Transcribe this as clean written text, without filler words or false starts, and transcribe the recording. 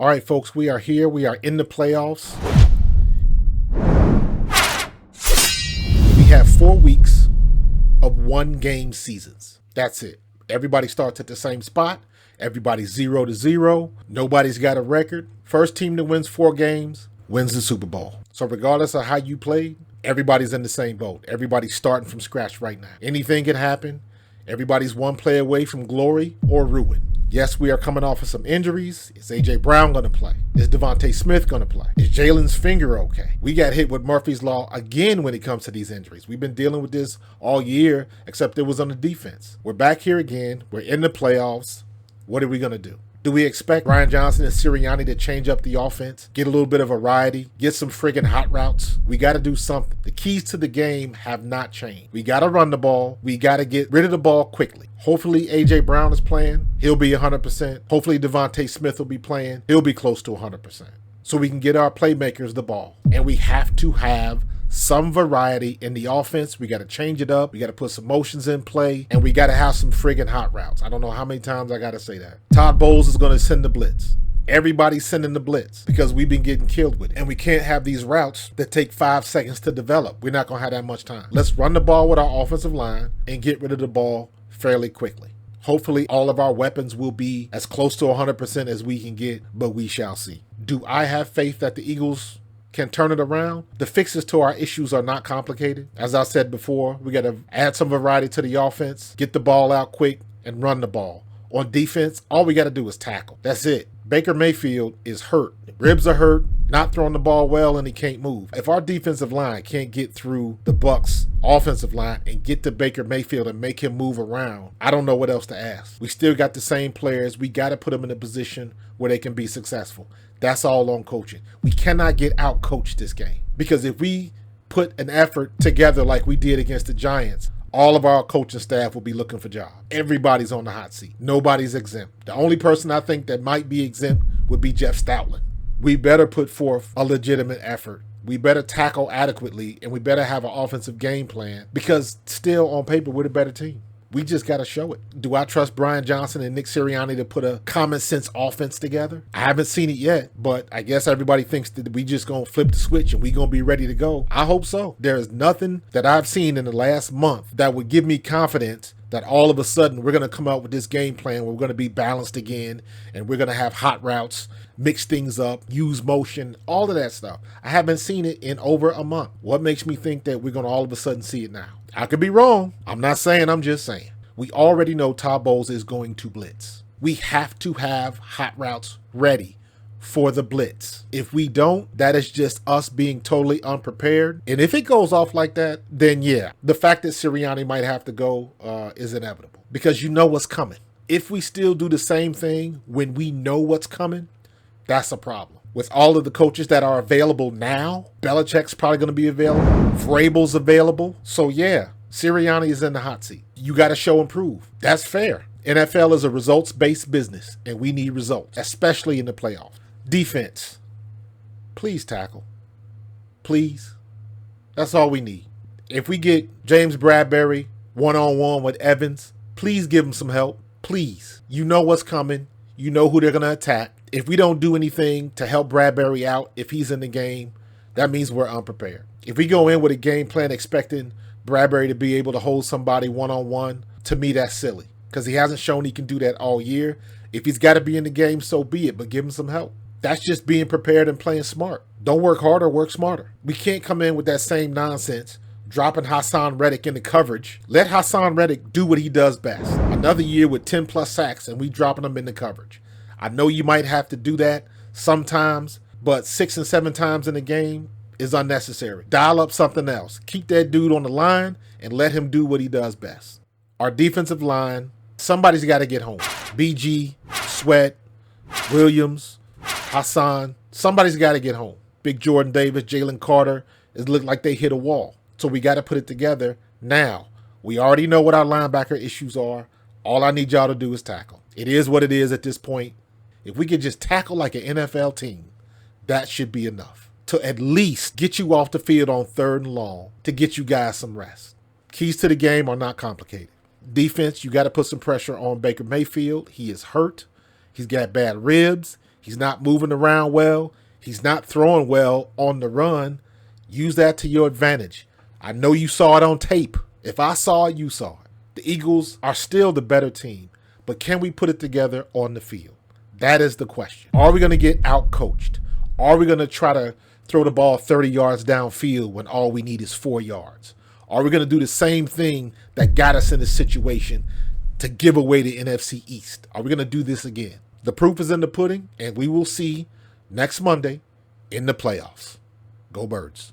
All right, folks, we are here. We are in the playoffs. We have 4 weeks of 1-game seasons. That's it. Everybody starts at the same spot. Everybody's 0-0. Nobody's got a record. First team that wins 4 games wins the Super Bowl. So regardless of how you played, everybody's in the same boat. Everybody's starting from scratch right now. Anything can happen. Everybody's one play away from glory or ruin. Yes, we are coming off of some injuries. Is A.J. Brown going to play? Is Devontae Smith going to play? Is Jalen's finger okay? We got hit with Murphy's Law again when it comes to these injuries. We've been dealing with this all year, except it was on the defense. We're back here again. We're in the playoffs. What are we going to do? Do we expect Brian Johnson and Sirianni to change up the offense, get a little bit of variety, get some friggin' hot routes? We got to do something. The keys to the game have not changed. We got to run the ball. We got to get rid of the ball quickly. Hopefully A.J. Brown is playing. He'll be 100%. Hopefully Devontae Smith will be playing. He'll be close to 100%. So we can get our playmakers the ball. And we have to have some variety in the offense. We got to change it up. We got to put some motions in play. And we got to have some friggin' hot routes. I don't know how many times I got to say that. Todd Bowles is going to send the blitz. Everybody's sending the blitz because we've been getting killed with it. And we can't have these routes that take 5 seconds to develop. We're not going to have that much time. Let's run the ball with our offensive line and get rid of the ball fairly quickly. Hopefully all of our weapons will be as close to 100% as we can get, but we shall see. Do I have faith that the Eagles can turn it around? The fixes to our issues are not complicated. As I said before, we got to add some variety to the offense, get the ball out quick, and run the ball. On defense, all we got to do is tackle. That's it. Baker Mayfield is hurt. Ribs are hurt, not throwing the ball well, and he can't move. If our defensive line can't get through the Bucs' offensive line and get to Baker Mayfield and make him move around, I don't know what else to ask. We still got the same players. We got to put them in a position where they can be successful. That's all on coaching. We cannot get out-coached this game, because if we put an effort together like we did against the Giants, all of our coaching staff will be looking for jobs. Everybody's on the hot seat. Nobody's exempt. The only person I think that might be exempt would be Jeff Stoutland. We better put forth a legitimate effort. We better tackle adequately, and we better have an offensive game plan, because still on paper we're the better team. We just got to show it. Do I trust Brian Johnson and Nick Sirianni to put a common sense offense together? I haven't seen it yet, but I guess everybody thinks that we just going to flip the switch and we going to be ready to go. I hope so. There is nothing that I've seen in the last month that would give me confidence that all of a sudden we're going to come out with this game plan where we're going to be balanced again and we're going to have hot routes, mix things up, use motion, all of that stuff. I haven't seen it in over a month. What makes me think that we're going to all of a sudden see it now? I could be wrong. I'm not saying, I'm just saying. We already know Todd Bowles is going to blitz. We have to have hot routes ready for the blitz. If we don't, that is just us being totally unprepared. And if it goes off like that, then yeah, the fact that Sirianni might have to go is inevitable, because you know what's coming. If we still do the same thing when we know what's coming, that's a problem. With all of the coaches that are available now, Belichick's probably going to be available. Vrabel's available. So yeah, Sirianni is in the hot seat. You got to show and prove. That's fair. NFL is a results-based business, and we need results, especially in the playoffs. Defense, please tackle. Please. That's all we need. If we get James Bradbury one-on-one with Evans, please give him some help. Please. You know what's coming. You know who they're going to attack. If we don't do anything to help Bradbury out, if he's in the game, that means we're unprepared. If we go in with a game plan expecting Bradbury to be able to hold somebody one-on-one, to me that's silly, because he hasn't shown he can do that all year. If he's got to be in the game, so be it, but give him some help. That's just being prepared and playing smart. Don't work harder, work smarter. We can't come in with that same nonsense, dropping Hassan Reddick into coverage. Let Hassan Reddick do what he does best. Another year with 10+ sacks and we dropping him into coverage. I know you might have to do that sometimes, but 6 and 7 times in a game is unnecessary. Dial up something else. Keep that dude on the line and let him do what he does best. Our defensive line, somebody's got to get home. BG, Sweat, Williams, Hassan, somebody's got to get home. Big Jordan Davis, Jalen Carter, it looked like they hit a wall. So we got to put it together now. We already know what our linebacker issues are. All I need y'all to do is tackle. It is what it is at this point. If we could just tackle like an NFL team, that should be enough to at least get you off the field on 3rd and long to get you guys some rest. Keys to the game are not complicated. Defense, you got to put some pressure on Baker Mayfield. He is hurt. He's got bad ribs. He's not moving around well. He's not throwing well on the run. Use that to your advantage. I know you saw it on tape. If I saw it, you saw it. The Eagles are still the better team, but can we put it together on the field? That is the question. Are we going to get out-coached? Are we going to try to throw the ball 30 yards downfield when all we need is 4 yards? Are we going to do the same thing that got us in this situation to give away the NFC East? Are we going to do this again? The proof is in the pudding, and we will see next Monday in the playoffs. Go Birds.